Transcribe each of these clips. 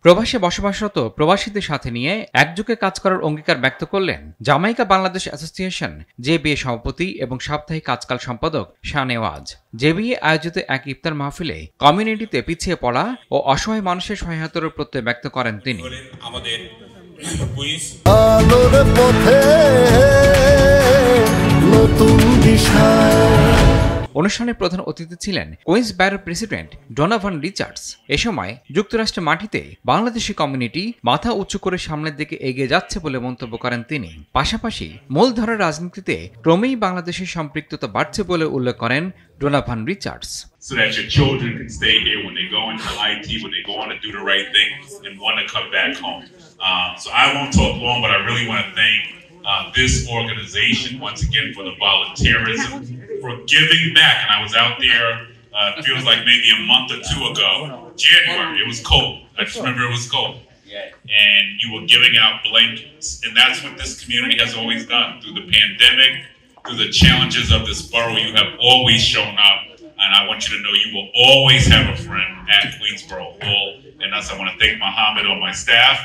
প্রবাসে বসবাসরত প্রবাসীদের সাথে নিয়ে একযোগে কাজ করার অঙ্গীকার ব্যক্ত করলেন জামাইকা বাংলাদেশ অ্যাসোসিয়েশন জেবিএ সভাপতি এবং সাপ্তাহিক কাজকাল সম্পাদক শাহনেওয়াজ। জেবিএ আয়োজিত এক ইফতার মাহফিলে কমিউনিটিতে পিছিয়ে পড়া ও অসহায় মানুষের সহায়তার প্রত্যয় ব্যক্ত করেন তিনি। আমাদের অনুষ্ঠানে প্রধান অতিথি ছিলেন কুইন্স ব্যারোর প্রেসিডেন্ট ডোনাভান রিচার্ডস। এ সময় যুক্তরাষ্ট্রের মাটিতে বাংলাদেশি কমিউনিটি মাথা উঁচু করে সামনের দিকে এগিয়ে যাচ্ছে বলে মন্তব্য করেন তিনি। পাশাপাশি মূলধারার রাজনীতিতে ক্রমেই বাংলাদেশের সম্পৃক্ততা বাড়ছে বলে উল্লেখ করেন ডোনাভান Richards. So that your children can stay here when they go into IT, when they go on to do the right thing and want to come back home. So I won't talk long, but I really want to thank this organization once again for the volunteerism, for giving back. And I was out there, it feels like maybe a month or two ago, January, it was cold. I just remember it was cold. And you were giving out blankets. And that's what this community has always done. Through the pandemic, through the challenges of this borough, you have always shown up. And I want you to know you will always have a friend at Queensboro Hall. And thus I want to thank Mohammed on my staff.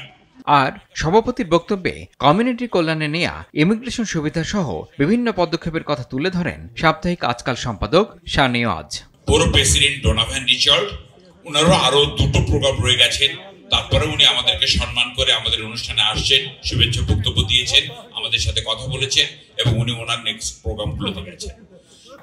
আর সভাপতির বক্তব্যে community কল্যাণে নেয়া immigration সুবিধা সহ বিভিন্ন পদক্ষেপের কথা তুলে ধরেন সাপ্তাহিক আজকাল সম্পাদক শাহনেওয়াজ। বড় প্রেসিডেন্ট ডোনাভান রিচার্ড ওনারও আরো দুটো প্রোগ্রাম রয়ে গেছেন, তারপরে উনি আমাদেরকে সম্মান করে আমাদের অনুষ্ঠানে আসছেন, শুভেচ্ছা বক্তব্য দিয়েছেন, আমাদের সাথে কথা বলেছেন এবং উনি ওনার নেক্সট প্রোগ্রামগুলোতে গেছেন।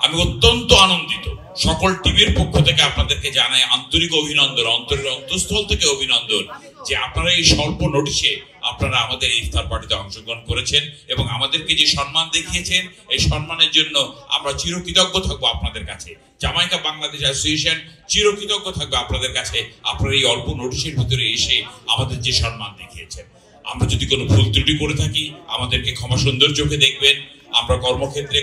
আমি অত্যন্ত আনন্দিত। সকল টিমের পক্ষ থেকে আপনাদেরকে জানাই আন্তরিক অভিনন্দন, অন্তরের অন্তঃস্থল থেকে অভিনন্দন যে আপনারা এই স্বল্প নোটিশে আপনারা আমাদের ইফতার পার্টিতে অংশগ্রহণ করেছেন এবং আমাদেরকে যে সম্মান দেখিয়েছেন, এই সম্মানের জন্য আমরা চিরকৃতজ্ঞ থাকবো আপনাদের কাছে। জামাইকা বাংলাদেশ অ্যাসোসিয়েশন চিরকৃতজ্ঞ থাকবে আপনাদের কাছে, আপনারা এই অল্প নোটিশের ভিতরে এসে আমাদের যে সম্মান দেখিয়েছেন। আমরা যদি কোনো ভুল ত্রুটি করে থাকি আমাদেরকে ক্ষমা সুন্দর চোখে দেখবেন। আমরা কর্মক্ষেত্রে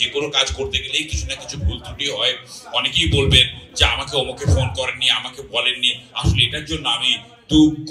যে কোনো কাজ করতে গেলেই কিছু না কিছু ভুল ত্রুটি হয়। অনেকেই বলবেন যে আমাকে অমুকে ফোন করেননি, আমাকে বলেননি। আসলে এটার জন্য আমি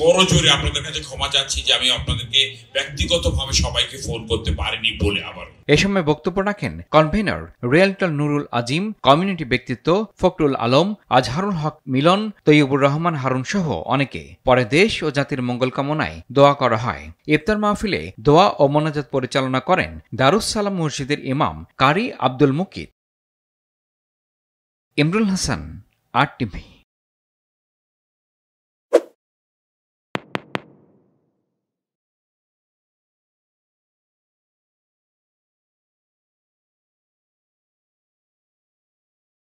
করজোরে আপনাদের কাছে ক্ষমা চাচ্ছি যে আমি আপনাদেরকে ব্যক্তিগতভাবে সবাইকে ফোন করতে পারিনি বলে। আবার এ সময় বক্তব্য রাখেন কনভেনর রিয়েলটর নুরুল আজিম, কমিউনিটি ব্যক্তিত্ব ফখরুল আলম, আজহারুল হক মিলন, তৈয়বুর রহমান হারুন সহ অনেকে। পরে দেশ ও জাতির মঙ্গল কামনায় দোয়া করা হয়। ইফতার মাহফিলে দোয়া ও মোনাজাত পরিচালনা করেন দারুস সালাম মসজিদের ইমাম কারি আব্দুল মুকিত। ইমরুল হাসান, RTV।